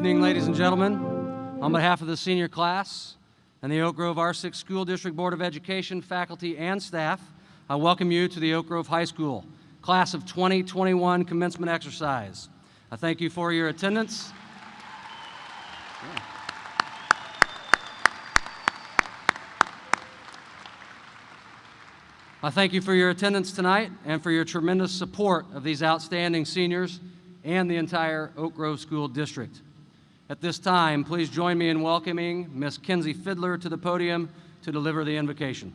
evening, ladies and gentlemen. On behalf of the senior class and the Oak Grove R6 School District Board of Education, faculty, and staff, I welcome you to the Oak Grove High School Class of 2021 commencement exercise. I thank you for your attendance. I thank you for your attendance tonight and for your tremendous support of these outstanding seniors and the entire Oak Grove School District. At this time, please join me in welcoming Miss Kinsey Fiddler to the podium to deliver the invocation.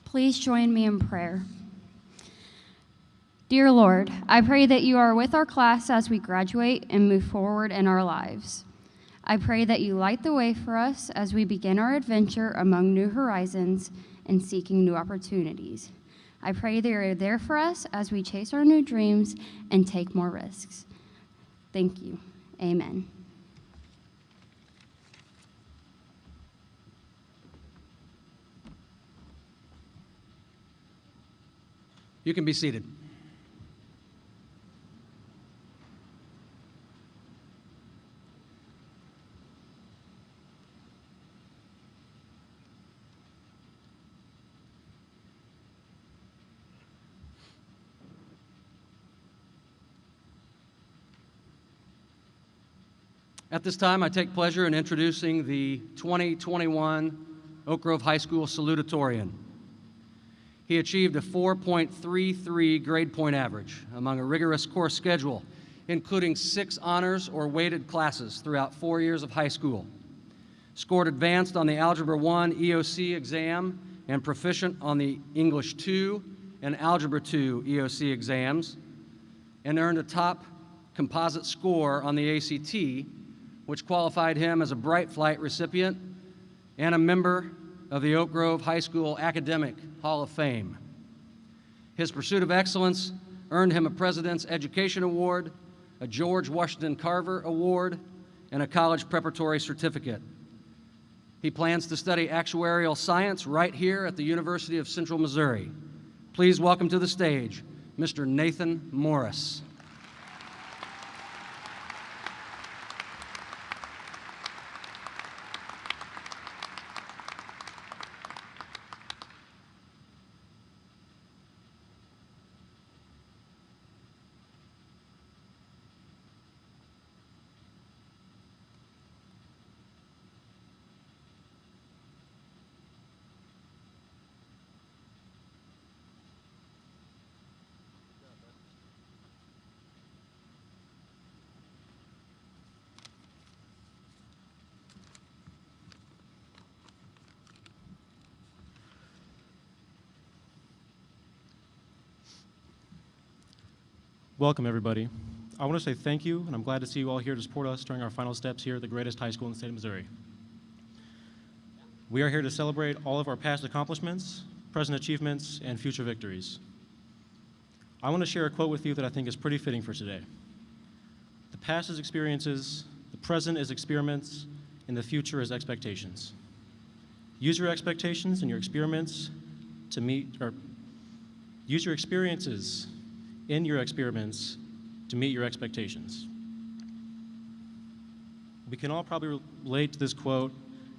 Please join me in prayer. Dear Lord, I pray that you are with our class as we graduate and move forward in our lives. I pray that you light the way for us as we begin our adventure among new horizons and seeking new opportunities. I pray that you are there for us as we chase our new dreams and take more risks. Thank you. Amen. You can be seated. At this time, I take pleasure in introducing the 2021 Oak Grove High School salutatorian. He achieved a 4.33 grade point average among a rigorous course schedule, including 6 honors or weighted classes throughout 4 years of high school. Scored advanced on the Algebra 1 EOC exam and proficient on the English 2 and Algebra 2 EOC exams, and earned a top composite score on the ACT, which qualified him as a Bright Flight recipient and a member of the Oak Grove High School Academic Hall of Fame. His pursuit of excellence earned him a President's Education Award, a George Washington Carver Award, and a college preparatory certificate. He plans to study actuarial science right here at the University of Central Missouri. Please welcome to the stage, Mr. Nathan Morris. Welcome, everybody. I want to say thank you, and I'm glad to see you all here to support us during our final steps here at the greatest high school in the state of Missouri. We are here to celebrate all of our past accomplishments, present achievements, and future victories. I want to share a quote with you that I think is pretty fitting for today. The past is experiences, the present is experiments, and the future is expectations. Use your expectations and your experiments to meet, or use your experiences in your experiments to meet your expectations. We can all probably relate to this quote.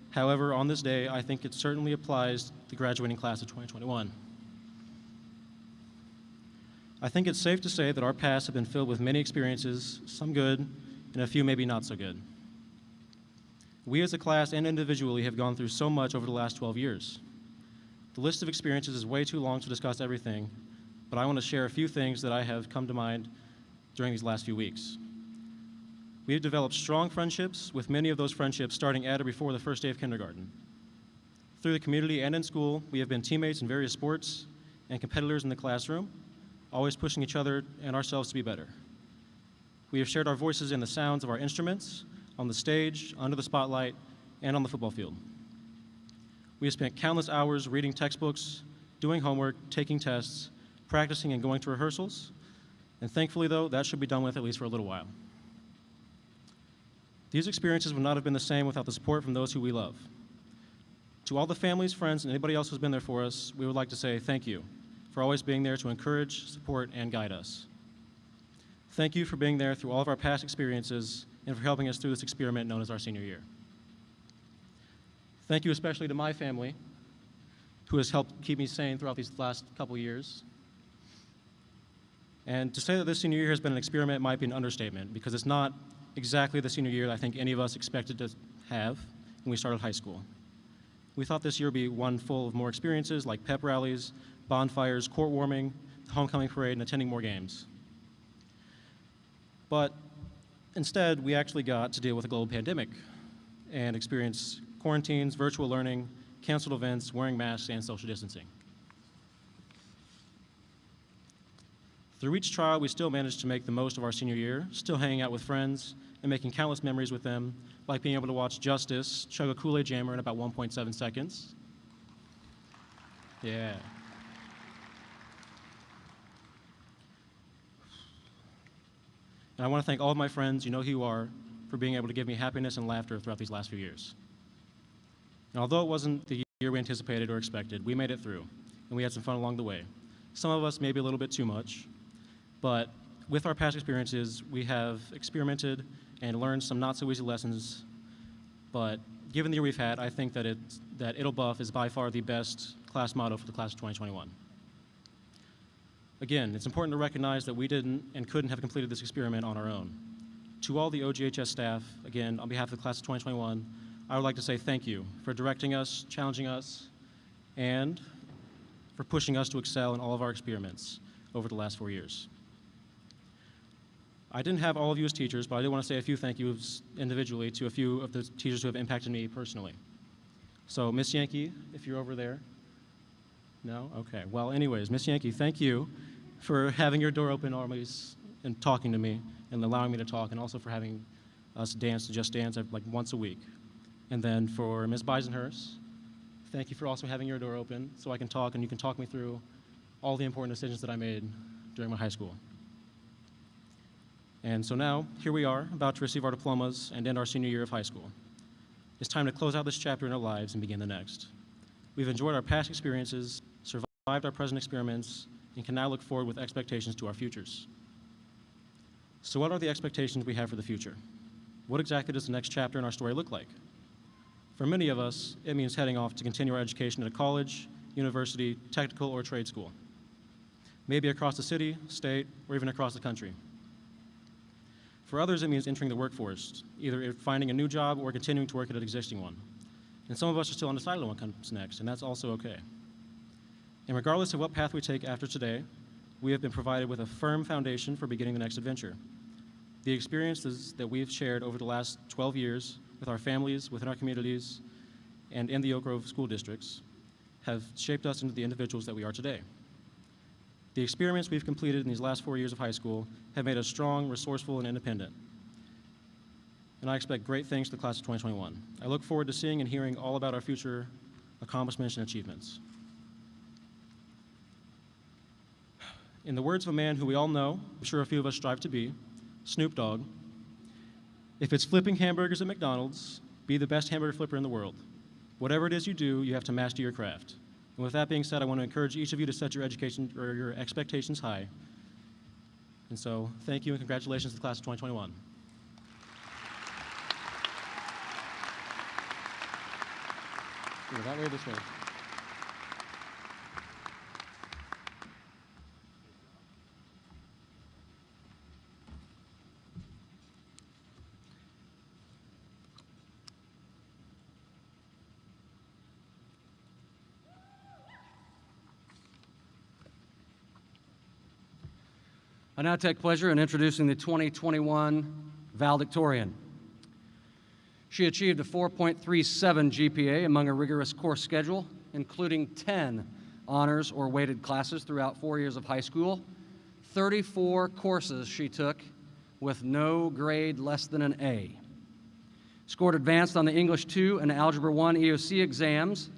However, on this day, I think it certainly applies to the graduating class of 2021. I think it's safe to say that our pasts have been filled with many experiences, some good, and a few maybe not so good. We as a class and individually have gone through so much over the last 12 years. The list of experiences is way too long to discuss everything, but I want to share a few things that I have come to mind during these last few weeks. We have developed strong friendships, with many of those friendships starting at or before the first day of kindergarten. Through the community and in school, we have been teammates in various sports and competitors in the classroom, always pushing each other and ourselves to be better. We have shared our voices in the sounds of our instruments, on the stage, under the spotlight, and on the football field. We have spent countless hours reading textbooks, doing homework, taking tests, practicing and going to rehearsals, and thankfully, though, that should be done with at least for a little while. These experiences would not have been the same without the support from those who we love. To all the families, friends, and anybody else who's been there for us, we would like to say thank you for always being there to encourage, support, and guide us. Thank you for being there through all of our past experiences and for helping us through this experiment known as our senior year. Thank you especially to my family, who has helped keep me sane throughout these last couple years. And to say that this senior year has been an experiment might be an understatement, because it's not exactly the senior year that I think any of us expected to have when we started high school. We thought this year would be one full of more experiences like pep rallies, bonfires, court warming, the homecoming parade, and attending more games. But instead, we actually got to deal with a global pandemic and experience quarantines, virtual learning, canceled events, wearing masks, and social distancing. Through each trial, we still managed to make the most of our senior year, still hanging out with friends and making countless memories with them, like being able to watch Justice chug a Kool-Aid jammer in about 1.7 seconds. Yeah. And I want to thank all of my friends, you know who you are, for being able to give me happiness and laughter throughout these last few years. And although it wasn't the year we anticipated or expected, we made it through, and we had some fun along the way. Some of us maybe a little bit too much, but with our past experiences, we have experimented and learned some not so easy lessons. But given the year we've had, I think that It'll Buff is by far the best class motto for the class of 2021. Again, it's important to recognize that we didn't and couldn't have completed this experiment on our own. To all the OGHS staff, again, on behalf of the class of 2021, I would like to say thank you for directing us, challenging us, and for pushing us to excel in all of our experiments over the last 4 years. I didn't have all of you as teachers, but I did want to say a few thank yous individually to a few of the teachers who have impacted me personally. So Miss Yankee, if you're over there. No? Okay. Well, anyways, Miss Yankee, thank you for having your door open always and talking to me and allowing me to talk, and also for having us dance to Just Dance like once a week. And then for Ms. Beisenhurst, thank you for also having your door open so I can talk and you can talk me through all the important decisions that I made during my high school. And so now, here we are, about to receive our diplomas and end our senior year of high school. It's time to close out this chapter in our lives and begin the next. We've enjoyed our past experiences, survived our present experiments, and can now look forward with expectations to our futures. So what are the expectations we have for the future? What exactly does the next chapter in our story look like? For many of us, it means heading off to continue our education at a college, university, technical, or trade school. Maybe across the city, state, or even across the country. For others, it means entering the workforce, either finding a new job or continuing to work at an existing one. And some of us are still undecided on what comes next, and that's also okay. And regardless of what path we take after today, we have been provided with a firm foundation for beginning the next adventure. The experiences that we've shared over the last 12 years with our families, within our communities, and in the Oak Grove school districts have shaped us into the individuals that we are today. The experiments we've completed in these last 4 years of high school have made us strong, resourceful, and independent. And I expect great things to the class of 2021. I look forward to seeing and hearing all about our future accomplishments and achievements. In the words of a man who we all know, I'm sure a few of us strive to be, Snoop Dogg, if it's flipping hamburgers at McDonald's, be the best hamburger flipper in the world. Whatever it is you do, you have to master your craft. And with that being said, I want to encourage each of you to set your education or your expectations high. And so, thank you and congratulations to the class of 2021. Either that way or this way. I now take pleasure in introducing the 2021 valedictorian. She achieved a 4.37 GPA among a rigorous course schedule, including 10 honors or weighted classes throughout 4 years of high school. 34 courses she took with no grade less than an A. Scored advanced on the English 2 and Algebra 1 EOC exams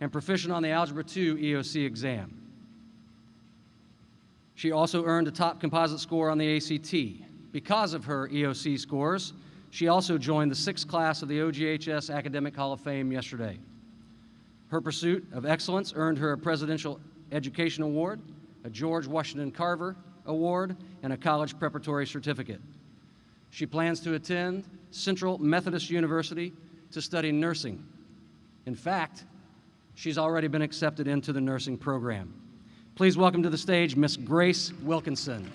and proficient on the Algebra 2 EOC exam. She also earned a top composite score on the ACT. Because of her EOC scores, she also joined the 6th class of the OGHS Academic Hall of Fame yesterday. Her pursuit of excellence earned her a Presidential Education Award, a George Washington Carver Award, and a college preparatory certificate. She plans to attend Central Methodist University to study nursing. In fact, she's already been accepted into the nursing program. Please welcome to the stage Miss Grace Wilkinson.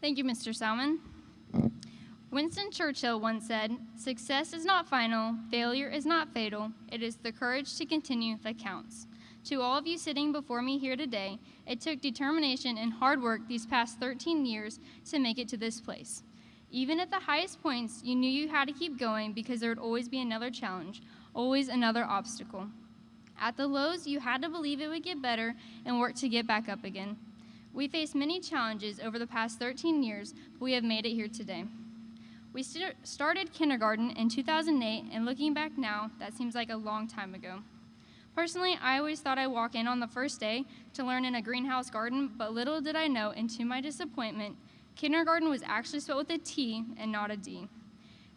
Thank you, Mr. Salmon. Winston Churchill once said, "Success is not final, failure is not fatal, it is the courage to continue that counts." To all of you sitting before me here today, it took determination and hard work these past 13 years to make it to this place. Even at the highest points, you knew you had to keep going because there would always be another challenge, always another obstacle. At the lows, you had to believe it would get better and work to get back up again. We faced many challenges over the past 13 years, but we have made it here today. We started kindergarten in 2008, and looking back now, that seems like a long time ago. Personally, I always thought I'd walk in on the first day to learn in a greenhouse garden, but little did I know, and to my disappointment, kindergarten was actually spelled with a T and not a D.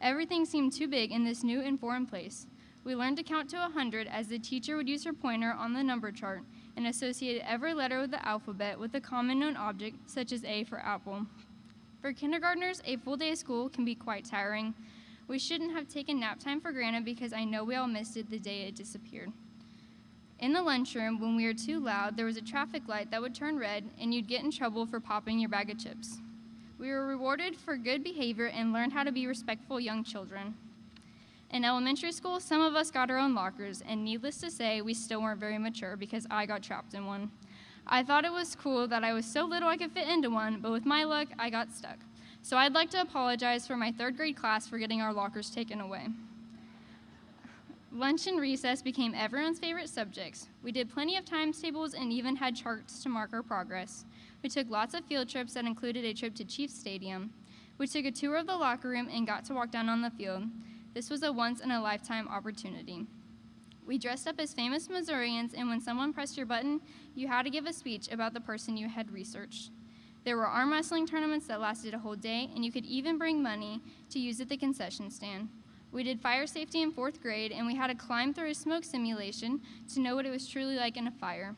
Everything seemed too big in this new and foreign place. We learned to count to 100 as the teacher would use her pointer on the number chart and associated every letter of the alphabet with a common known object, such as A for apple. For kindergartners, a full day of school can be quite tiring. We shouldn't have taken nap time for granted because I know we all missed it the day it disappeared. In the lunchroom, when we were too loud, there was a traffic light that would turn red and you'd get in trouble for popping your bag of chips. We were rewarded for good behavior and learned how to be respectful young children. In elementary school, some of us got our own lockers, and needless to say, we still weren't very mature because I got trapped in one. I thought it was cool that I was so little I could fit into one, but with my luck, I got stuck. So I'd like to apologize for my 3rd grade class for getting our lockers taken away. Lunch and recess became everyone's favorite subjects. We did plenty of timetables and even had charts to mark our progress. We took lots of field trips that included a trip to Chiefs Stadium. We took a tour of the locker room and got to walk down on the field. This was a once-in-a-lifetime opportunity. We dressed up as famous Missourians, and when someone pressed your button, you had to give a speech about the person you had researched. There were arm wrestling tournaments that lasted a whole day, and you could even bring money to use at the concession stand. We did fire safety in 4th grade, and we had to climb through a smoke simulation to know what it was truly like in a fire.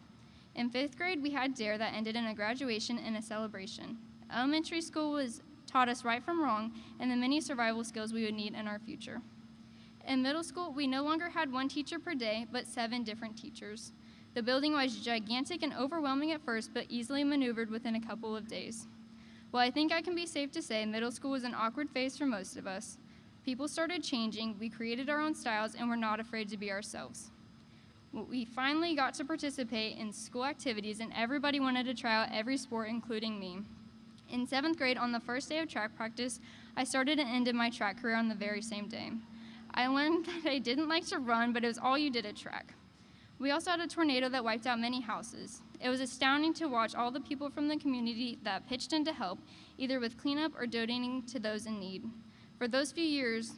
In 5th grade, we had DARE that ended in a graduation and a celebration. Elementary school taught us right from wrong and the many survival skills we would need in our future. In middle school, we no longer had one teacher per day, but 7 different teachers. The building was gigantic and overwhelming at first, but easily maneuvered within a couple of days. Well, I think I can be safe to say middle school was an awkward phase for most of us. People started changing, we created our own styles, and were not afraid to be ourselves. We finally got to participate in school activities, and everybody wanted to try out every sport, including me. In 7th grade, on the first day of track practice, I started and ended my track career on the very same day. I learned that I didn't like to run, but it was all you did at track. We also had a tornado that wiped out many houses. It was astounding to watch all the people from the community that pitched in to help, either with cleanup or donating to those in need. For those few years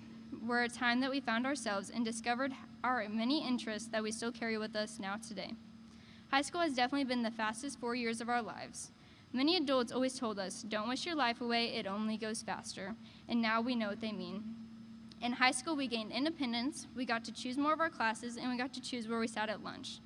were a time that we found ourselves and discovered our many interests that we still carry with us now today. High school has definitely been the fastest 4 years of our lives. Many adults always told us, "Don't wish your life away, it only goes faster." And now we know what they mean. In high school, we gained independence, we got to choose more of our classes, and we got to choose where we sat at lunch.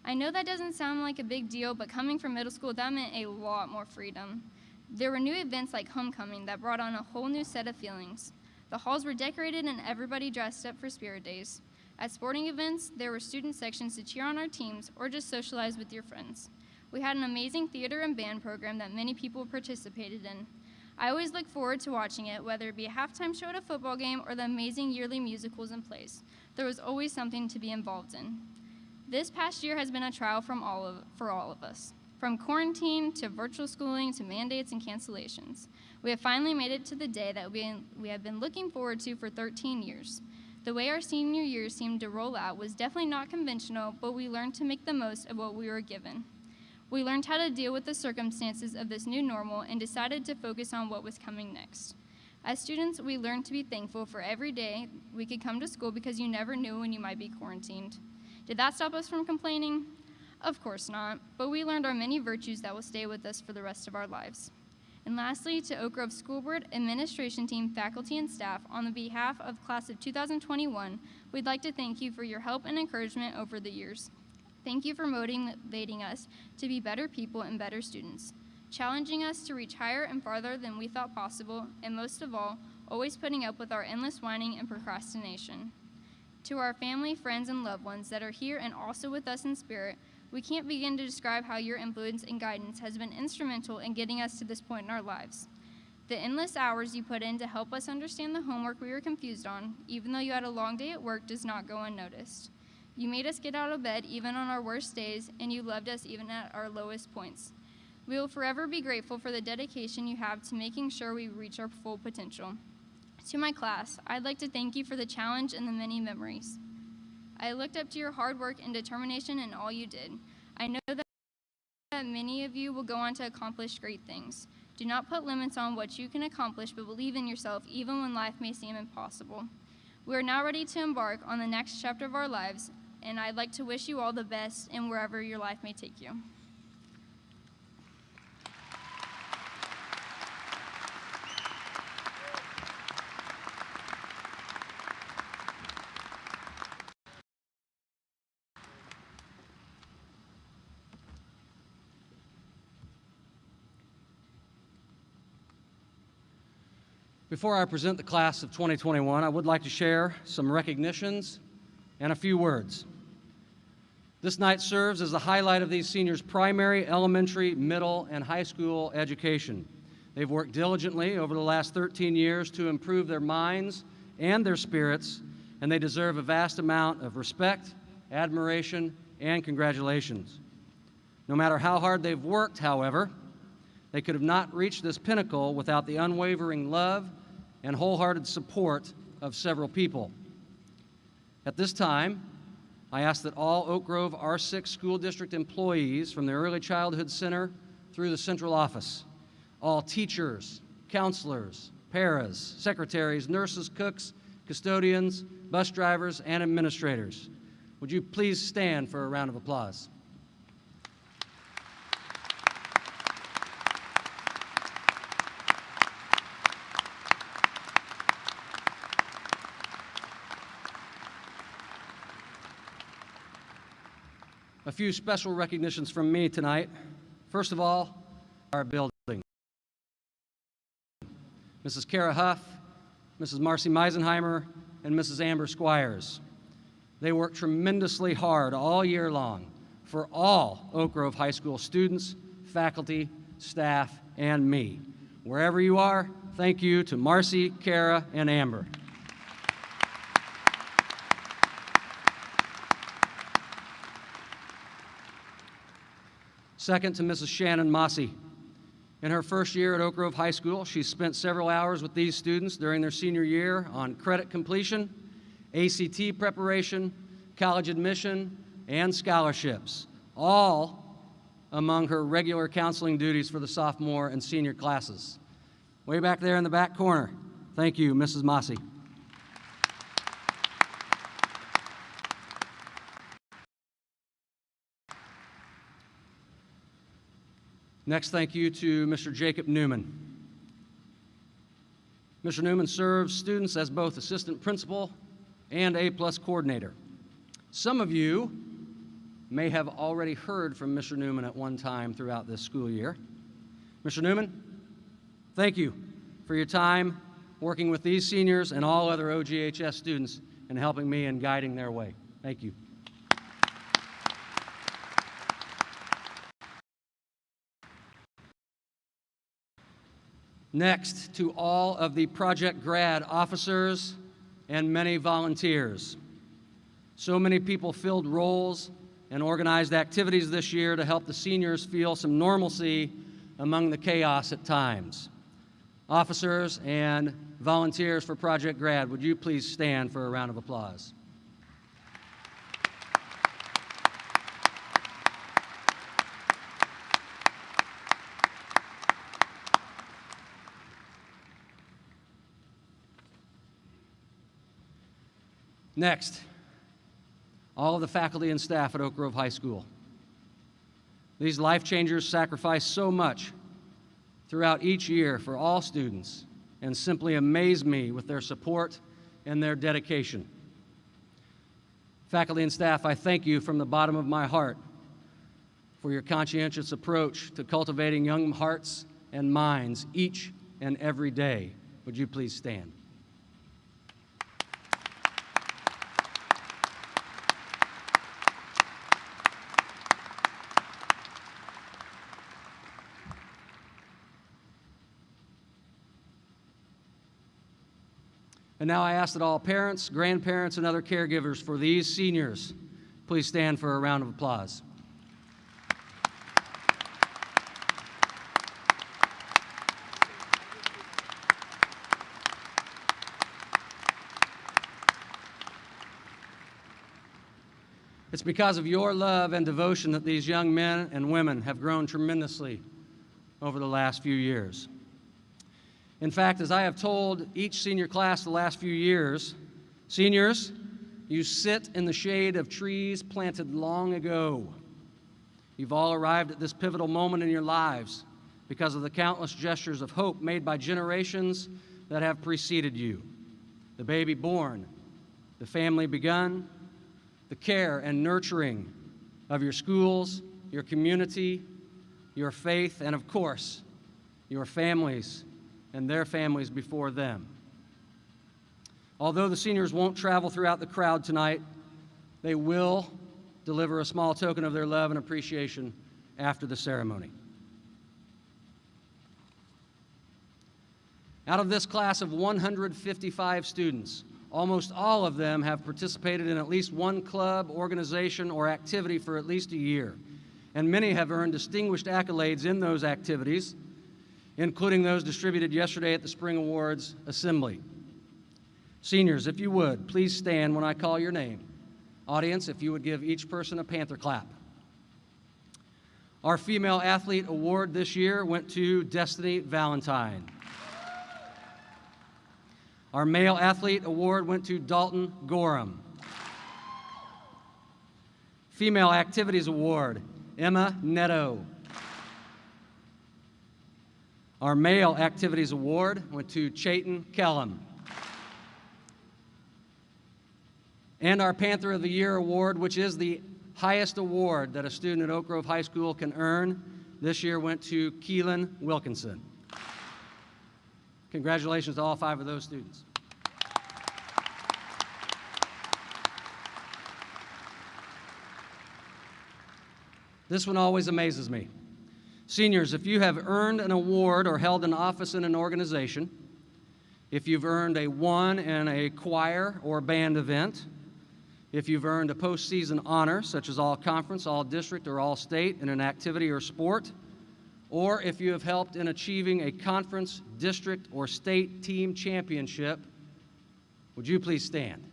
I know that doesn't sound like a big deal, but coming from middle school, that meant a lot more freedom. There were new events like homecoming that brought on a whole new set of feelings. The halls were decorated and everybody dressed up for Spirit Days. At sporting events, there were student sections to cheer on our teams or just socialize with your friends. We had an amazing theater and band program that many people participated in. I always look forward to watching it, whether it be a halftime show at a football game or the amazing yearly musicals and plays. There was always something to be involved in. This past year has been a trial for all of us. From quarantine to virtual schooling to mandates and cancellations, we have finally made it to the day that we have been looking forward to for 13 years. The way our senior year seemed to roll out was definitely not conventional, but we learned to make the most of what we were given. We learned how to deal with the circumstances of this new normal and decided to focus on what was coming next. As students, we learned to be thankful for every day we could come to school because you never knew when you might be quarantined. Did that stop us from complaining? Of course not, but we learned our many virtues that will stay with us for the rest of our lives. And lastly, to Oak Grove School Board, administration team, faculty, and staff, on the behalf of the class of 2021, we'd like to thank you for your help and encouragement over the years. Thank you for motivating us to be better people and better students, challenging us to reach higher and farther than we thought possible, and most of all, always putting up with our endless whining and procrastination. To our family, friends, and loved ones that are here and also with us in spirit, we can't begin to describe how your influence and guidance has been instrumental in getting us to this point in our lives. The endless hours you put in to help us understand the homework we were confused on, even though you had a long day at work, does not go unnoticed. You made us get out of bed even on our worst days, and you loved us even at our lowest points. We will forever be grateful for the dedication you have to making sure we reach our full potential. To my class, I'd like to thank you for the challenge and the many memories. I looked up to your hard work and determination in all you did. I know that many of you will go on to accomplish great things. Do not put limits on what you can accomplish, but believe in yourself even when life may seem impossible. We are now ready to embark on the next chapter of our lives, and I'd like to wish you all the best in wherever your life may take you. Before I present the class of 2021, I would like to share some recognitions and a few words. This night serves as the highlight of these seniors' primary, elementary, middle, and high school education. They've worked diligently over the last 13 years to improve their minds and their spirits, and they deserve a vast amount of respect, admiration, and congratulations. No matter how hard they've worked, however, they could have not reached this pinnacle without the unwavering love and wholehearted support of several people. At this time, I ask that all Oak Grove R6 School District employees from the Early Childhood Center through the central office, all teachers, counselors, paras, secretaries, nurses, cooks, custodians, bus drivers, and administrators, would you please stand for a round of applause? A few special recognitions from me tonight. First of all, our building. Mrs. Kara Huff, Mrs. Marcy Meisenheimer, and Mrs. Amber Squires. They work tremendously hard all year long for all Oak Grove High School students, faculty, staff, and me. Wherever you are, thank you to Marcy, Kara, and Amber. Second, to Mrs. Shannon Mossy. In her first year at Oak Grove High School, she spent several hours with these students during their senior year on credit completion, ACT preparation, college admission, and scholarships, all among her regular counseling duties for the sophomore and senior classes. Way back there in the back corner, thank you, Mrs. Mossy. Next, thank you to Mr. Jacob Newman. Mr. Newman serves students as both assistant principal and A-plus coordinator. Some of you may have already heard from Mr. Newman at one time throughout this school year. Mr. Newman, thank you for your time working with these seniors and all other OGHS students and helping me and guiding their way. Thank you. Next, to all of the Project Grad officers and many volunteers. So many people filled roles and organized activities this year to help the seniors feel some normalcy among the chaos at times. Officers and volunteers for Project Grad, would you please stand for a round of applause? Next, all of the faculty and staff at Oak Grove High School. These life changers sacrifice so much throughout each year for all students and simply amaze me with their support and their dedication. Faculty and staff, I thank you from the bottom of my heart for your conscientious approach to cultivating young hearts and minds each and every day. Would you please stand? And now I ask that all parents, grandparents, and other caregivers for these seniors please stand for a round of applause. It's because of your love and devotion that these young men and women have grown tremendously over the last few years. In fact, as I have told each senior class the last few years, seniors, you sit in the shade of trees planted long ago. You've all arrived at this pivotal moment in your lives because of the countless gestures of hope made by generations that have preceded you. The baby born, the family begun, the care and nurturing of your schools, your community, your faith, and of course, your families and their families before them. Although the seniors won't travel throughout the crowd tonight, they will deliver a small token of their love and appreciation after the ceremony. Out of this class of 155 students, almost all of them have participated in at least one club, organization, or activity for at least a year, and many have earned distinguished accolades in those activities, including those distributed yesterday at the Spring Awards Assembly. Seniors, if you would, please stand when I call your name. Audience, if you would give each person a Panther clap. Our Female Athlete Award this year went to Destiny Valentine. Our Male Athlete Award went to Dalton Gorham. Female Activities Award, Emma Netto. Our Male Activities Award went to Chayton Kellum. And our Panther of the Year Award, which is the highest award that a student at Oak Grove High School can earn, this year went to Keelan Wilkinson. Congratulations to all 5 of those students. This one always amazes me. Seniors, if you have earned an award or held an office in an organization, if you've earned a 1 in a choir or band event, if you've earned a postseason honor, such as all-conference, all-district, or all-state in an activity or sport, or if you have helped in achieving a conference, district, or state team championship, would you please stand?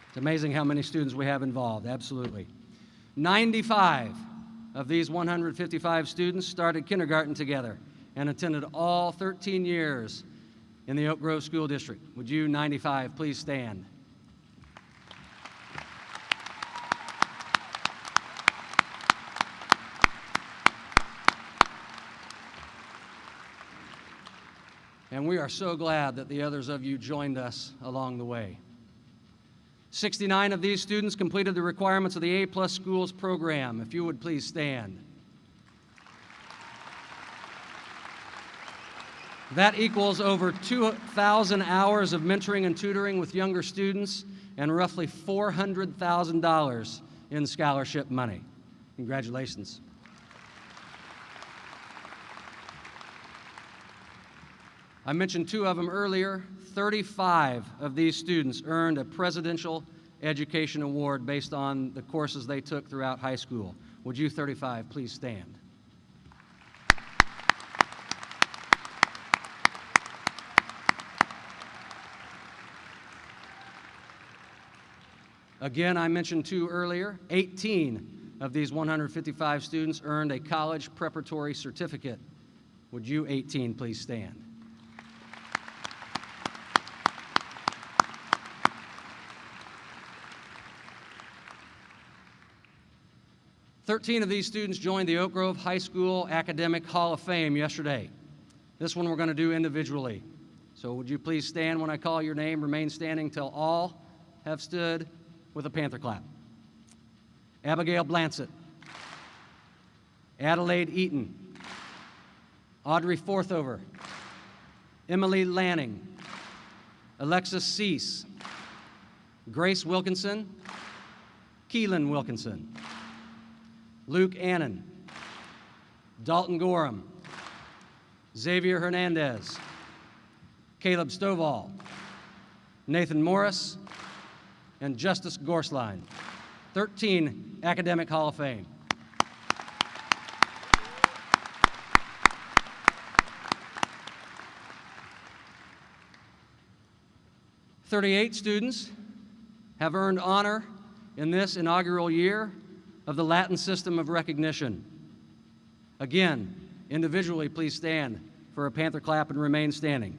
It's amazing how many students we have involved, absolutely. 95 of these 155 students started kindergarten together and attended all 13 years in the Oak Grove School District. Would you, 95, please stand? And we are so glad that the others of you joined us along the way. 69 of these students completed the requirements of the A+ Schools program. If you would please stand. That equals over 2,000 hours of mentoring and tutoring with younger students and roughly $400,000 in scholarship money. Congratulations. I mentioned 2 of them earlier. 35 of these students earned a Presidential Education Award based on the courses they took throughout high school. Would you 35 please stand? Again, I mentioned 2 earlier. 18 of these 155 students earned a college preparatory certificate. Would you 18 please stand? Thirteen of these students joined the Oak Grove High School Academic Hall of Fame yesterday. This one we're going to do individually. So would you please stand when I call your name, remain standing till all have stood with a Panther clap. Abigail Blansett, Adelaide Eaton, Audrey Forthover, Emily Lanning, Alexis Cease, Grace Wilkinson, Keelan Wilkinson, Luke Annan, Dalton Gorham, Xavier Hernandez, Caleb Stovall, Nathan Morris, and Justice Gorsline. 13 Academic Hall of Fame. "38 students have earned honor in this inaugural year of the Latin System of Recognition. Again, individually, please stand for a Panther clap and remain standing.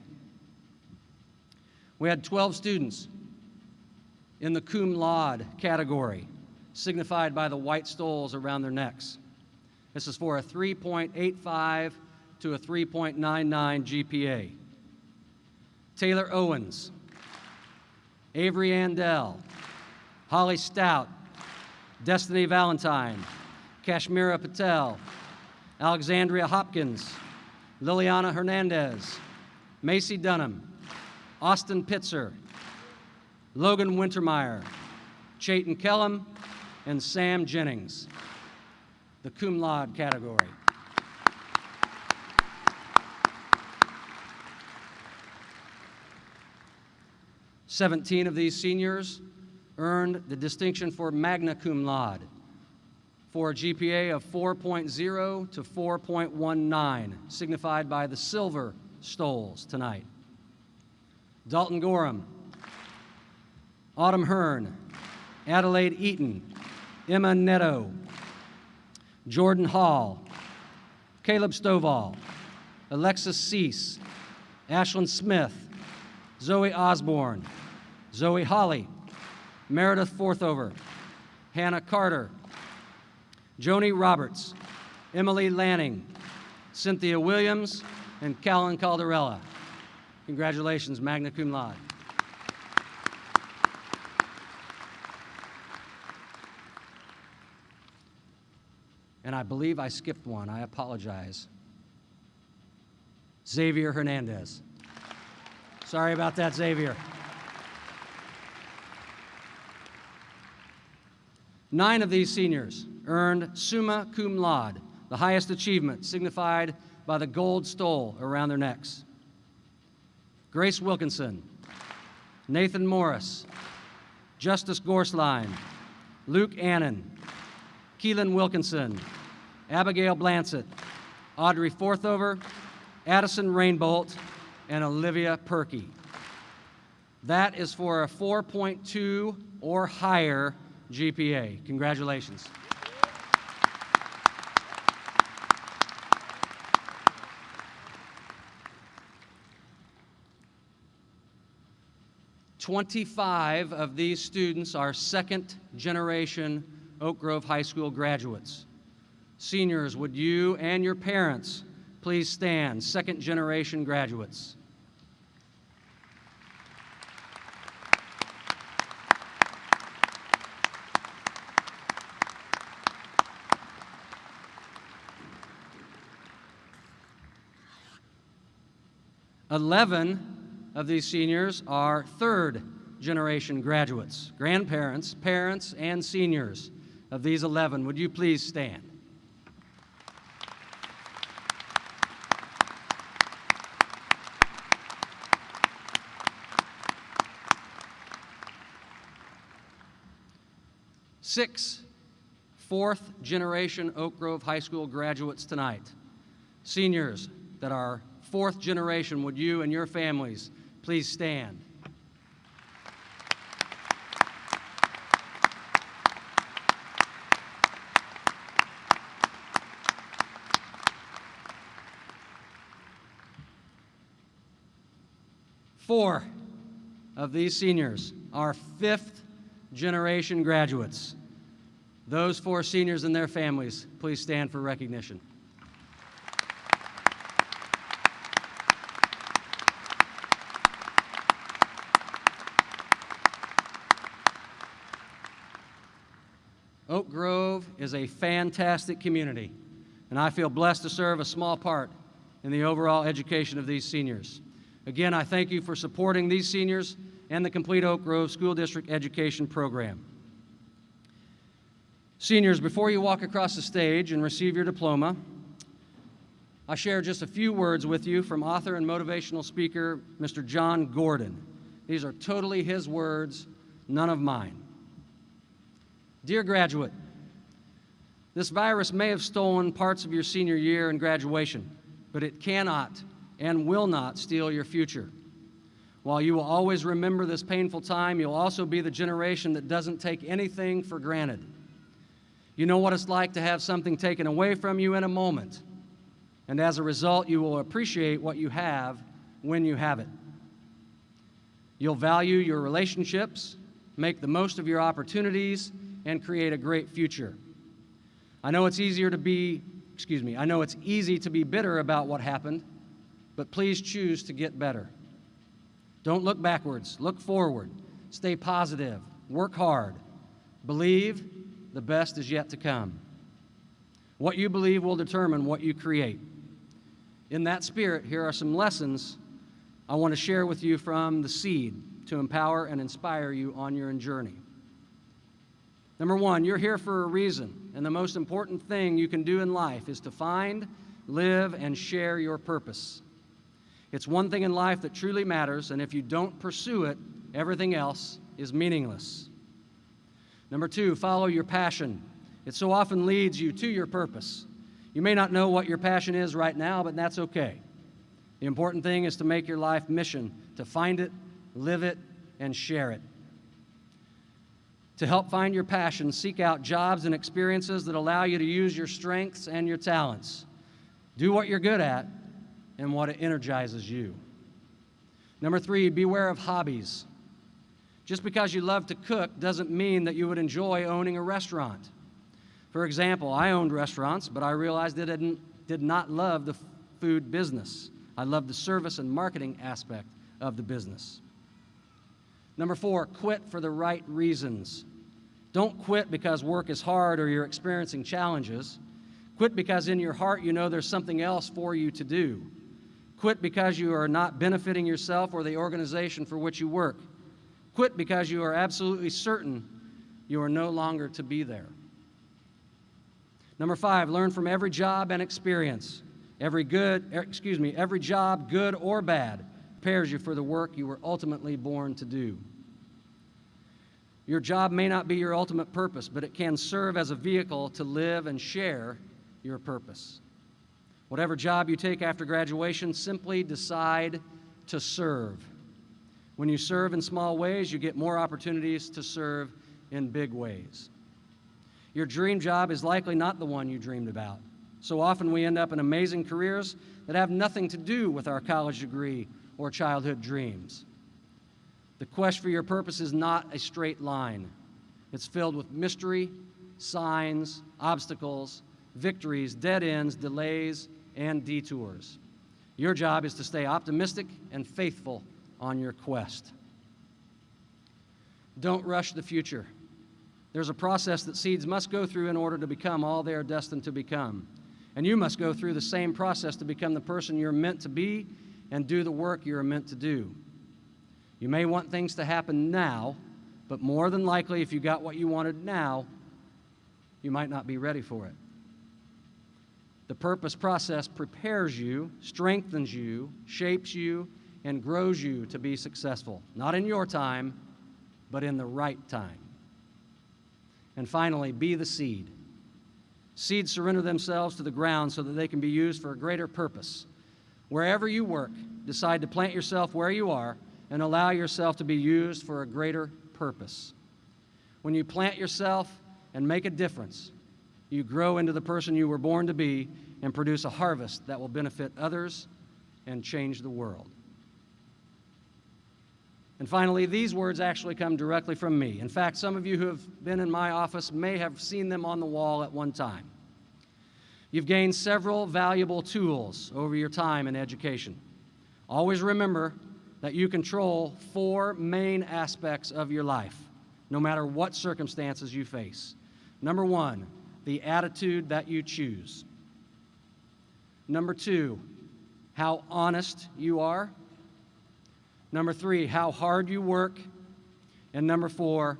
We had 12 students in the cum laude category, signified by the white stoles around their necks. This is for a 3.85 to a 3.99 GPA. Taylor Owens, Avery Andell, Holly Stout, Destiny Valentine, Kashmira Patel, Alexandria Hopkins, Liliana Hernandez, Macy Dunham, Austin Pitzer, Logan Wintermeyer, Chayton Kellum, and Sam Jennings. The cum laude category. "17 of these seniors earned the distinction for magna cum laude for a GPA of 4.0 to 4.19, signified by the silver stoles tonight. Dalton Gorham, Autumn Hearn, Adelaide Eaton, Emma Netto, Jordan Hall, Caleb Stovall, Alexis Cease, Ashlyn Smith, Zoe Osborne, Zoe Holly, Meredith Forthover, Hannah Carter, Joni Roberts, Emily Lanning, Cynthia Williams, and Callan Caldarella. Congratulations, magna cum laude. And I believe I skipped one. I apologize. Xavier Hernandez. Sorry about that, Xavier. 9 of these seniors earned summa cum laude, the highest achievement, signified by the gold stole around their necks. Grace Wilkinson, Nathan Morris, Justice Gorsline, Luke Annan, Keelan Wilkinson, Abigail Blansett, Audrey Forthover, Addison Rainbolt, and Olivia Perkey. That is for a 4.2 or higher GPA. Congratulations. "25 of these students are second-generation Oak Grove High School graduates. Seniors, would you and your parents please stand, second-generation graduates. 11 of these seniors are third-generation graduates, grandparents, parents, and seniors of these 11. Would you please stand? Six fourth-generation Oak Grove High School graduates tonight. Seniors that are fourth generation, would you and your families please stand? Four of these seniors are fifth-generation graduates. Those four seniors and their families, please stand for recognition. Oak Grove is a fantastic community, and I feel blessed to serve a small part in the overall education of these seniors. Again, I thank you for supporting these seniors and the complete Oak Grove School District Education Program. Seniors, before you walk across the stage and receive your diploma, I share just a few words with you from author and motivational speaker, Mr. John Gordon. These are totally his words, none of mine. Dear graduate, this virus may have stolen parts of your senior year and graduation, but it cannot and will not steal your future. While you will always remember this painful time, you'll also be the generation that doesn't take anything for granted. You know what it's like to have something taken away from you in a moment, and as a result, you will appreciate what you have when you have it. You'll value your relationships, make the most of your opportunities, and create a great future. I know it's easy to be bitter about what happened, but please choose to get better. Don't look backwards, look forward, stay positive, work hard, believe the best is yet to come. What you believe will determine what you create. In that spirit, here are some lessons I want to share with you from the seed to empower and inspire you on your journey. Number one, you're here for a reason, and the most important thing you can do in life is to find, live, and share your purpose. It's one thing in life that truly matters, and if you don't pursue it, everything else is meaningless. Number two, follow your passion. It so often leads you to your purpose. You may not know what your passion is right now, but that's okay. The important thing is to make your life mission, to find it, live it, and share it. To help find your passion, seek out jobs and experiences that allow you to use your strengths and your talents. Do what you're good at and what energizes you. Number three, beware of hobbies. Just because you love to cook doesn't mean that you would enjoy owning a restaurant. For example, I owned restaurants, but I realized that I did not love the food business. I loved the service and marketing aspect of the business. Number four, quit for the right reasons. Don't quit because work is hard or you're experiencing challenges. Quit because in your heart you know there's something else for you to do. Quit because you are not benefiting yourself or the organization for which you work. Quit because you are absolutely certain you are no longer to be there. Number five, learn from every job and experience. Every job, good or bad, prepares you for the work you were ultimately born to do. Your job may not be your ultimate purpose, but it can serve as a vehicle to live and share your purpose. Whatever job you take after graduation, simply decide to serve. When you serve in small ways, you get more opportunities to serve in big ways. Your dream job is likely not the one you dreamed about. So often we end up in amazing careers that have nothing to do with our college degree or childhood dreams. The quest for your purpose is not a straight line. It's filled with mystery, signs, obstacles, victories, dead ends, delays, and detours. Your job is to stay optimistic and faithful on your quest. Don't rush the future. There's a process that seeds must go through in order to become all they are destined to become. And you must go through the same process to become the person you're meant to be and do the work you are meant to do. You may want things to happen now, but more than likely, if you got what you wanted now, you might not be ready for it. The purpose process prepares you, strengthens you, shapes you, and grows you to be successful, not in your time, but in the right time. And finally, be the seed. Seeds surrender themselves to the ground so that they can be used for a greater purpose. Wherever you work, decide to plant yourself where you are and allow yourself to be used for a greater purpose. When you plant yourself and make a difference, you grow into the person you were born to be and produce a harvest that will benefit others and change the world. And finally, these words actually come directly from me. In fact, some of you who have been in my office may have seen them on the wall at one time. You've gained several valuable tools over your time in education. Always remember that you control 4 main aspects of your life, no matter what circumstances you face. Number 1, the attitude that you choose. Number 2, how honest you are. Number 3, how hard you work. And number 4,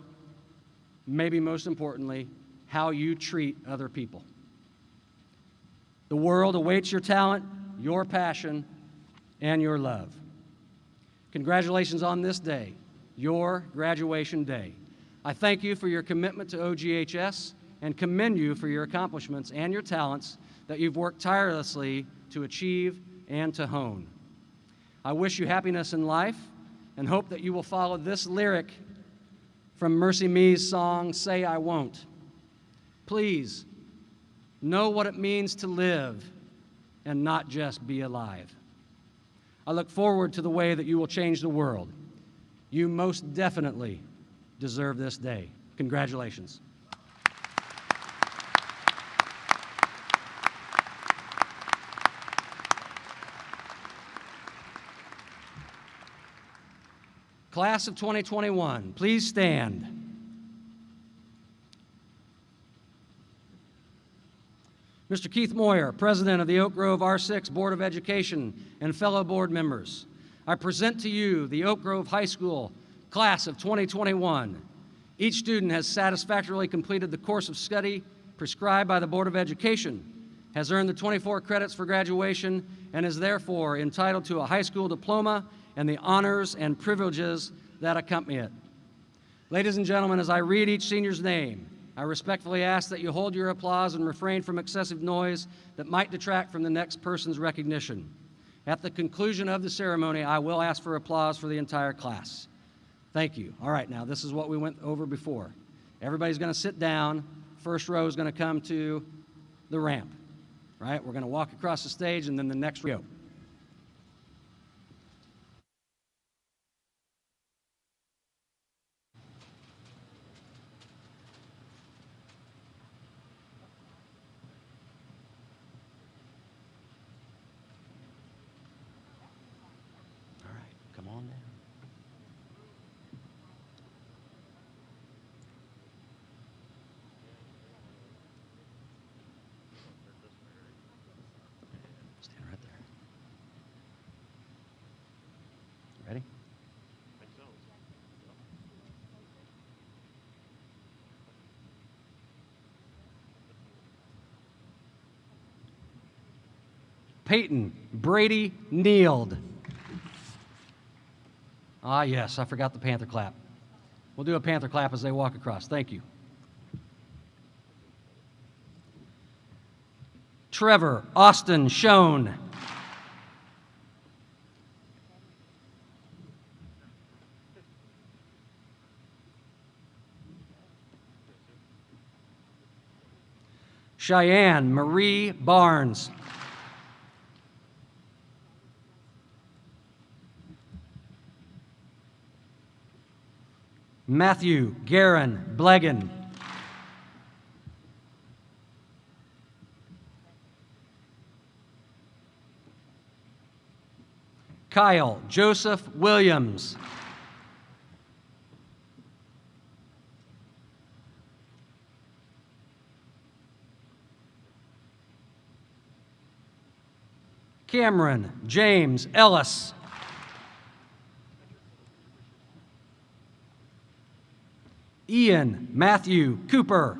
maybe most importantly, how you treat other people. The world awaits your talent, your passion, and your love. Congratulations on this day, your graduation day. I thank you for your commitment to OGHS and commend you for your accomplishments and your talents that you've worked tirelessly to achieve and to hone. I wish you happiness in life and hope that you will follow this lyric from Mercy Me's song, Say I Won't. Please, know what it means to live and not just be alive. I look forward to the way that you will change the world. You most definitely deserve this day. Congratulations. Class of 2021, please stand. Mr. Keith Moyer, President of the Oak Grove R6 Board of Education, and fellow board members, I present to you the Oak Grove High School Class of 2021. Each student has satisfactorily completed the course of study prescribed by the Board of Education, has earned the 24 credits for graduation, and is therefore entitled to a high school diploma and the honors and privileges that accompany it. Ladies and gentlemen, as I read each senior's name, I respectfully ask that you hold your applause and refrain from excessive noise that might detract from the next person's recognition. At the conclusion of the ceremony, I will ask for applause for the entire class. Thank you. All right, now this is what we went over before. Everybody's going to sit down. First row is going to come to the ramp, right? We're going to walk across the stage, and then the next row. Come on down. Stand right there. Ready? Peyton Brady Neild. Ah, yes, I forgot the Panther clap. We'll do a Panther clap as they walk across. Thank you. Trevor Austin Schoen. Cheyenne Marie Barnes. Matthew Garin Blegan. Kyle Joseph Williams. Cameron James Ellis. Ian Matthew Cooper.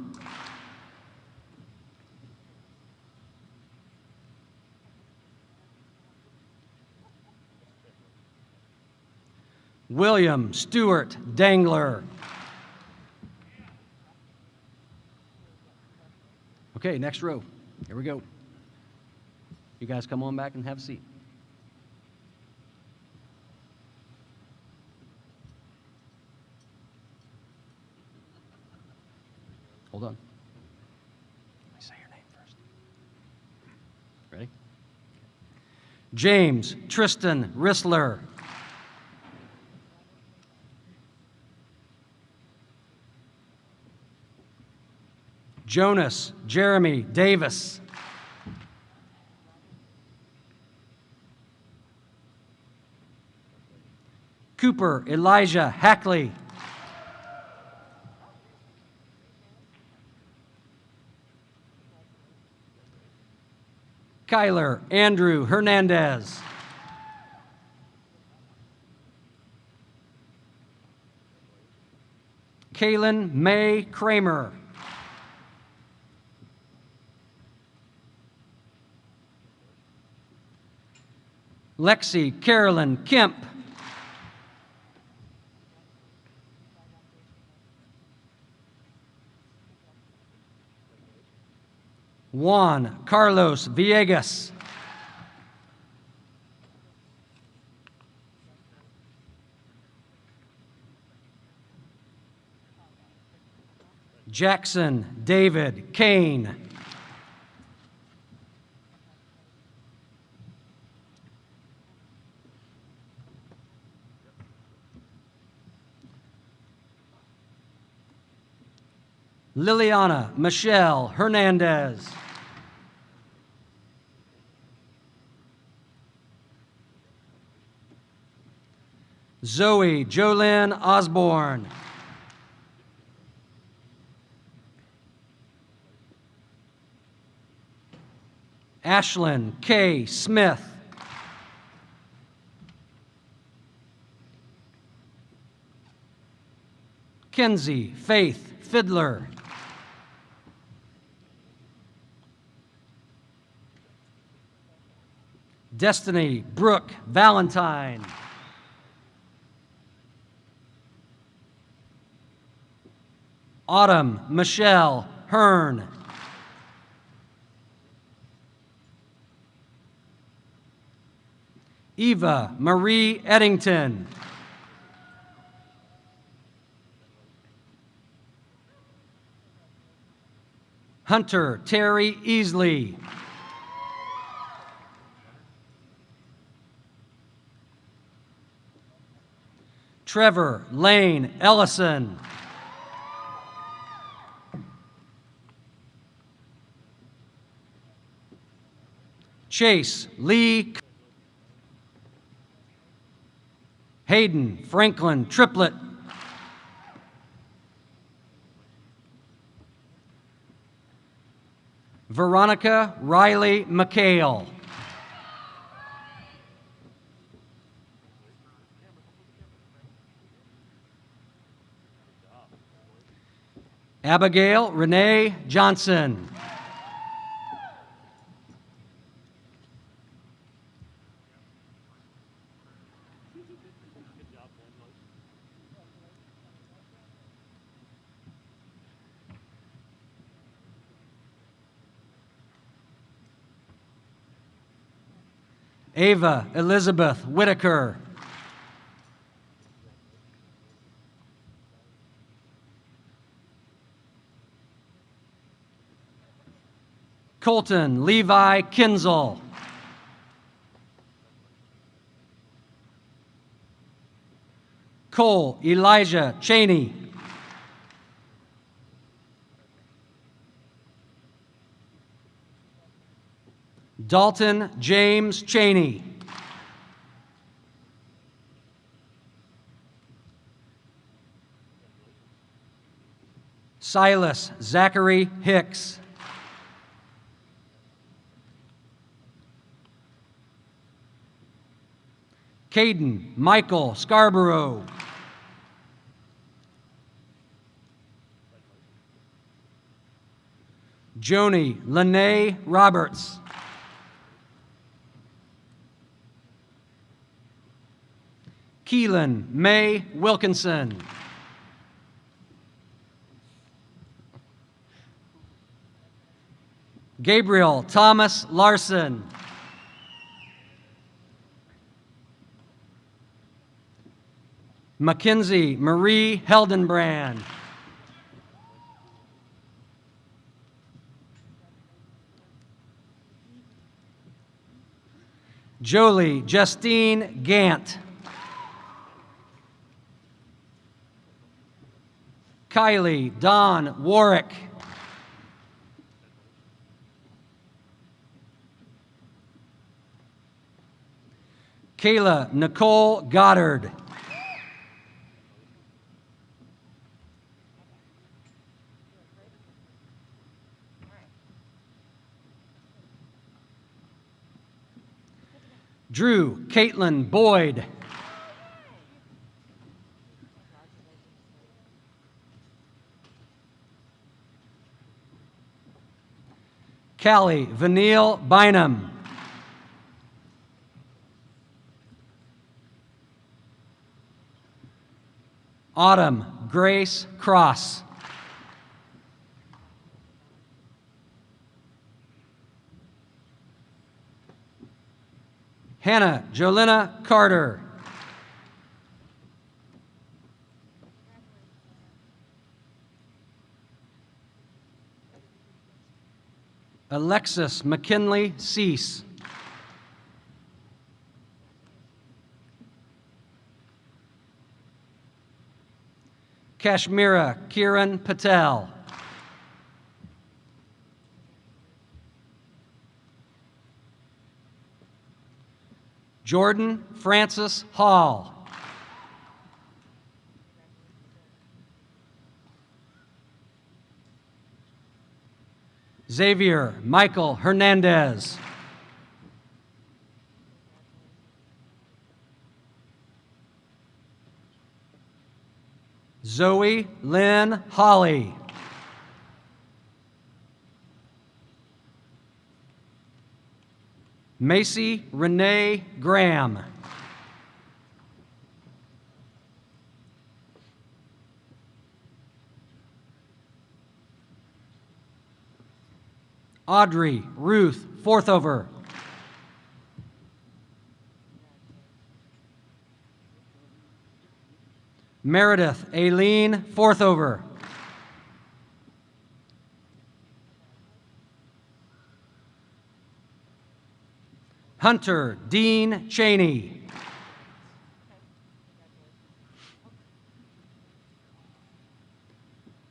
William Stewart Dangler. Okay, next row. Here we go. You guys come on back and have a seat. Hold on. Let me say your name first. Ready? James Tristan Rissler. Jonas Jeremy Davis. Cooper Elijah Hackley. Kyler Andrew Hernandez. Kaylin May Kramer. Lexi Carolyn Kemp. Juan Carlos Villegas. Jackson David Kane. Liliana Michelle Hernandez. Zoe Jolynn Osborne. Ashlyn K. Smith. Kenzie Faith Fiddler. Destiny Brooke Valentine. Autumn Michelle Hearn. Eva Marie Eddington. Hunter Terry Easley. Trevor Lane Ellison. Chase Lee. Hayden Franklin Triplett. Veronica Riley McHale. Abigail Renee Johnson. Ava Elizabeth Whitaker. Colton Levi Kinzel. Cole Elijah Cheney. Dalton James Cheney. Silas Zachary Hicks. Caden Michael Scarborough. Joni Lene Roberts. Keelan May Wilkinson. Gabriel Thomas Larson. Mackenzie Marie Heldenbrand. Jolie Justine Gant. Kylie Dawn Warwick. Kayla Nicole Goddard. Drew Caitlin Boyd. Callie Vanille Bynum. Autumn Grace Cross. Hannah Jolena Carter. Alexis McKinley Cease. Kashmira Kiran Patel. Jordan Francis Hall. Xavier Michael Hernandez. Zoe Lynn Holly. Macy Renee Graham. Audrey Ruth Forthover. Meredith Aileen Forthover. Hunter Dean Cheney.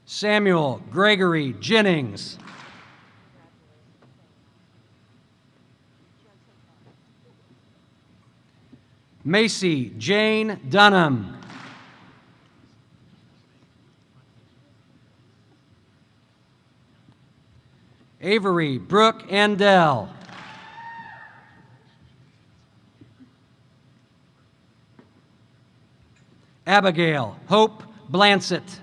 Samuel Gregory Jennings. Macy Jane Dunham. Avery Brooke Andell. Abigail Hope Blansett.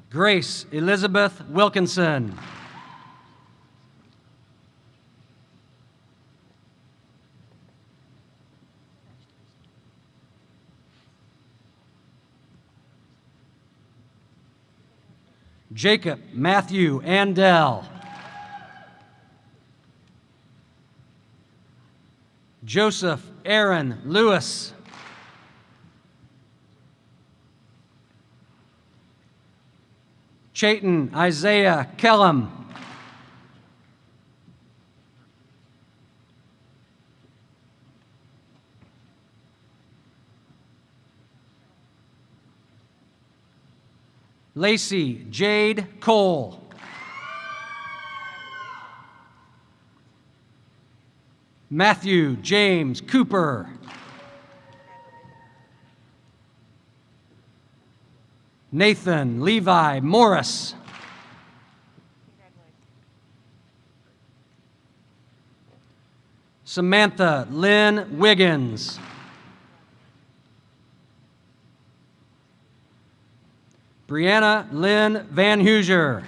Grace Elizabeth Wilkinson. Jacob Matthew Andell. Joseph Aaron Lewis. Chayton Isaiah Kellum. Lacey Jade Cole. Matthew James Cooper. Nathan Levi Morris. Samantha Lynn Wiggins. Brianna Lynn Van Hoosier.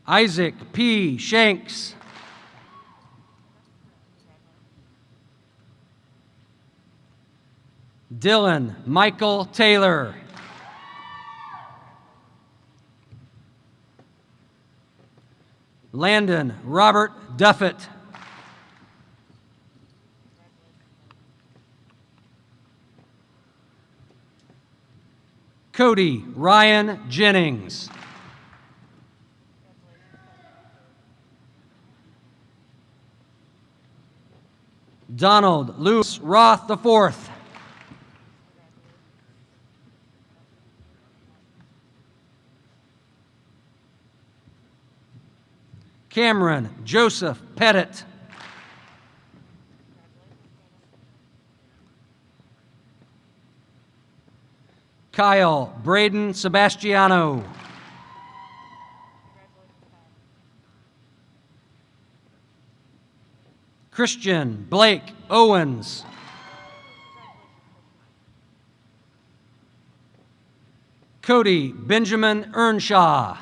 Isaac P. Shanks. Dylan Michael Taylor. Landon Robert Duffett. Cody Ryan Jennings. Donald Lewis Roth IV. Cameron Joseph Pettit. Kyle Braden Sebastiano. Christian Blake Owens. Cody Benjamin Earnshaw.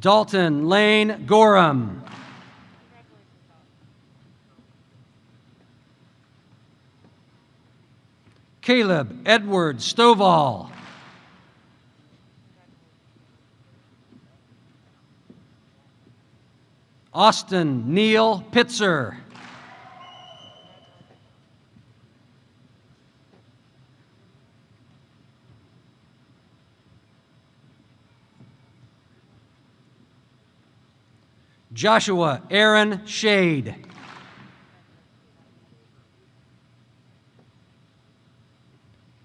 Dalton Lane Gorham. Caleb Edward Stovall. Austin Neil Pitzer. Joshua Aaron Shade.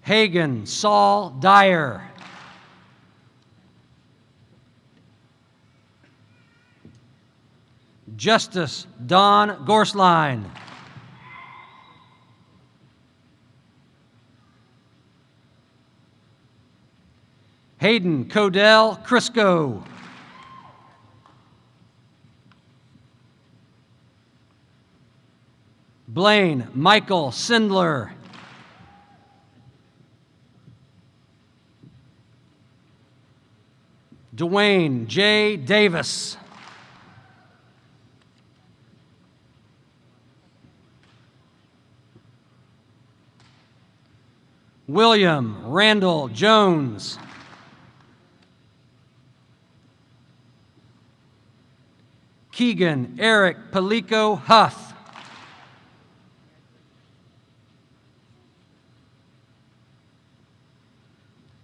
Hagan Saul Dyer. Justice Don Gorsline. Hayden Codell Crisco. Blaine Michael Sindler. Dwayne J. Davis. William Randall Jones. Keegan Eric Palico Huff.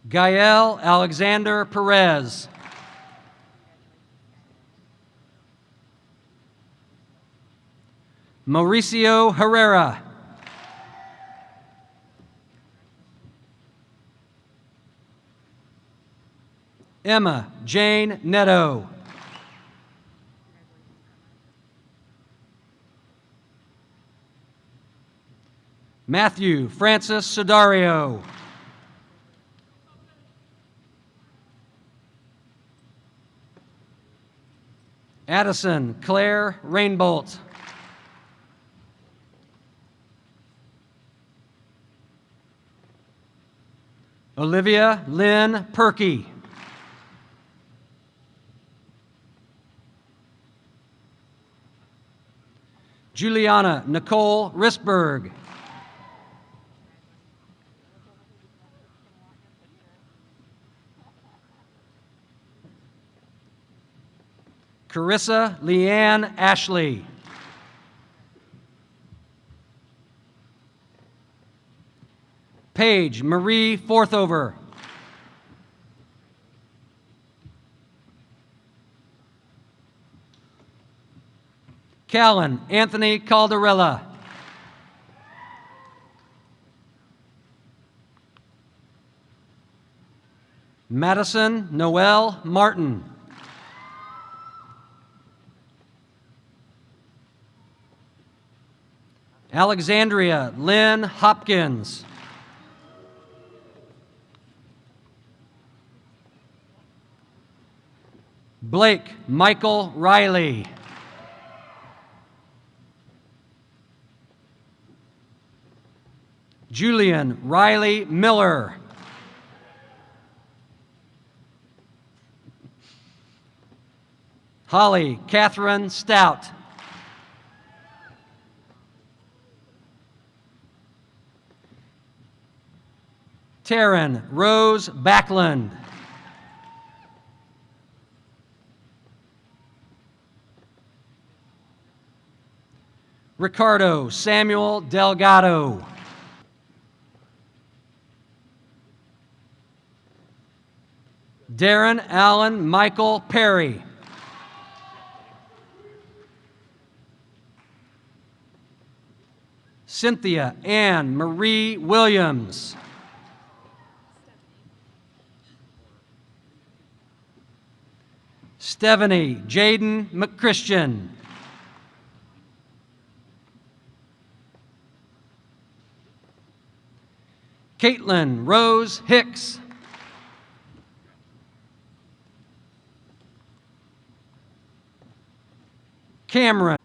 Gael Alexander Perez. Mauricio Herrera. Emma Jane Netto. Matthew Francis Sodario. Addison Claire Rainbolt. Olivia Lynn Perky. Juliana Nicole Risberg. Carissa Leanne Ashley. Paige Marie Forthover. Callan Anthony Caldarella. Madison Noel Martin. Alexandria Lynn Hopkins. Blake Michael Riley. Julian Riley Miller. Holly Catherine Stout. Taryn Rose Backlund. Ricardo Samuel Delgado. Darren Allen Michael Perry. Cynthia Ann Marie Williams. Stephanie Jaden McChristian. Caitlin Rose Hicks. Cameron.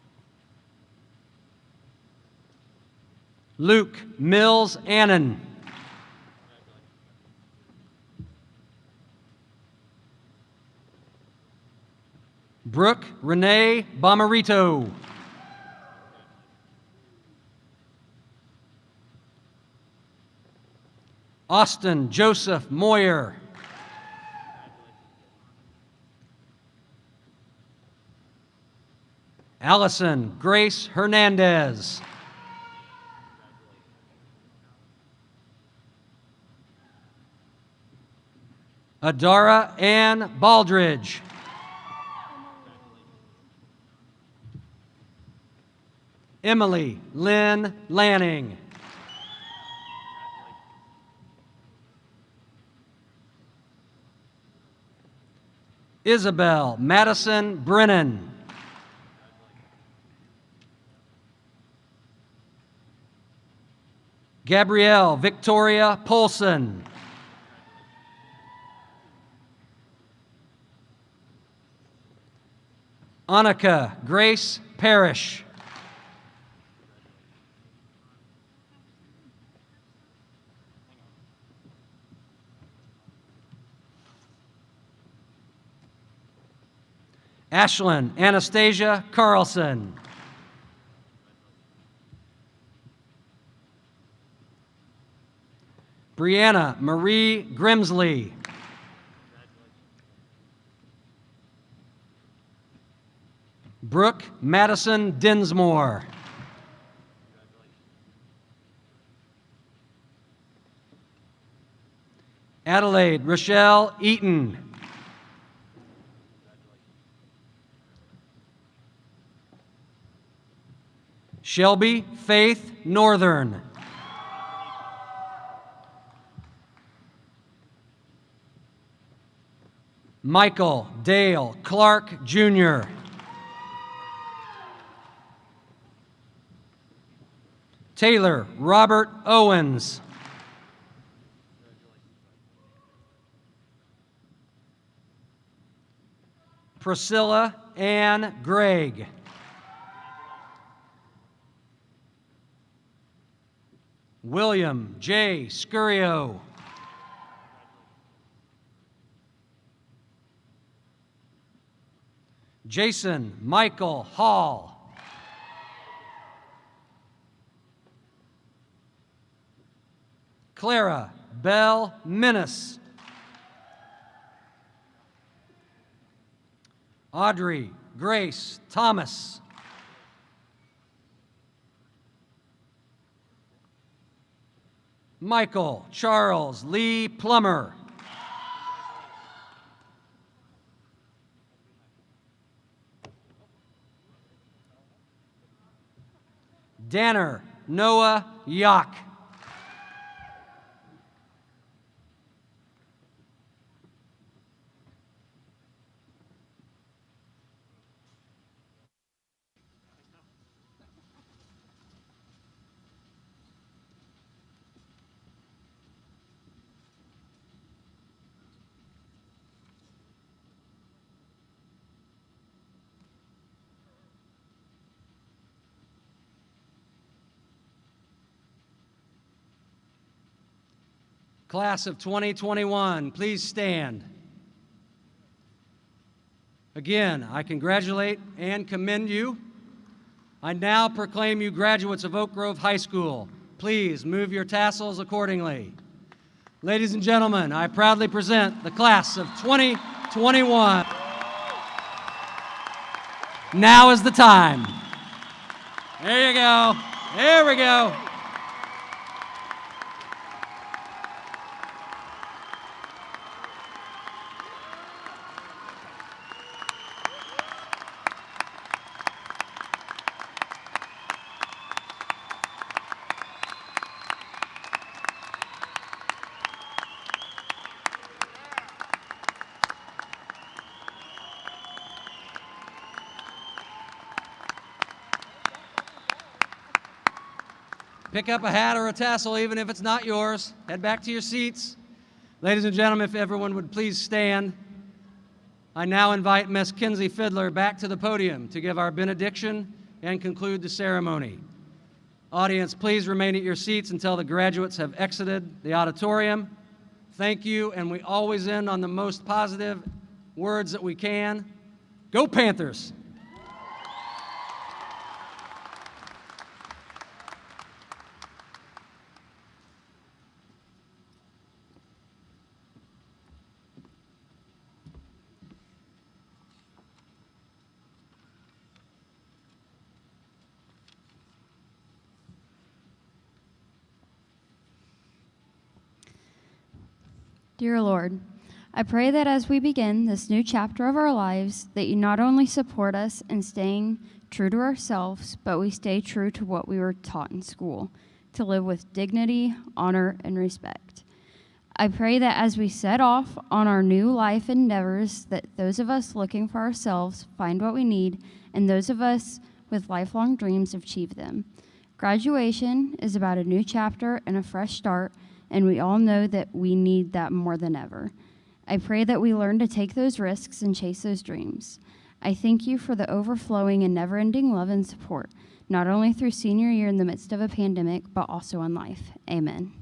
Luke Mills Annan. Brooke Renee Bomarito. Austin Joseph Moyer. Allison Grace Hernandez. Adara Ann Baldridge. Emily Lynn Lanning. Isabel Madison Brennan. Gabrielle Victoria Polson. Annika Grace Parrish. Ashlyn Anastasia Carlson. Brianna Marie Grimsley. Brooke Madison Dinsmore. Adelaide Rochelle Eaton. Shelby Faith Northern. Michael Dale Clark Jr. Taylor Robert Owens. Priscilla Ann Gregg. William J. Scurio. Jason Michael Hall. Clara Bell Minnis. Audrey Grace Thomas. Michael Charles Lee Plummer. Danner Noah Yock. Class of 2021, please stand. Again, I congratulate and commend you. I now proclaim you graduates of Oak Grove High School. Please move your tassels accordingly. Ladies and gentlemen, I proudly present the class of 2021. Now is the time. There you go. There we go. Pick up a hat or a tassel, even if it's not yours. Head back to your seats. Ladies and gentlemen, if everyone would please stand. I now invite Miss Kinsey Fiddler back to the podium to give our benediction and conclude the ceremony. Audience, please remain at your seats until the graduates have exited the auditorium. Thank you, and we always end on the most positive words that we can. Go Panthers! Dear Lord, I pray that as we begin this new chapter of our lives, that you not only support us in staying true to ourselves, but we stay true to what we were taught in school, to live with dignity, honor, and respect. I pray that as we set off on our new life endeavors, that those of us looking for ourselves find what we need, and those of us with lifelong dreams achieve them. Graduation is about a new chapter and a fresh start, and we all know that we need that more than ever. I pray that we learn to take those risks and chase those dreams. I thank you for the overflowing and never-ending love and support, not only through senior year in the midst of a pandemic, but also in life. Amen.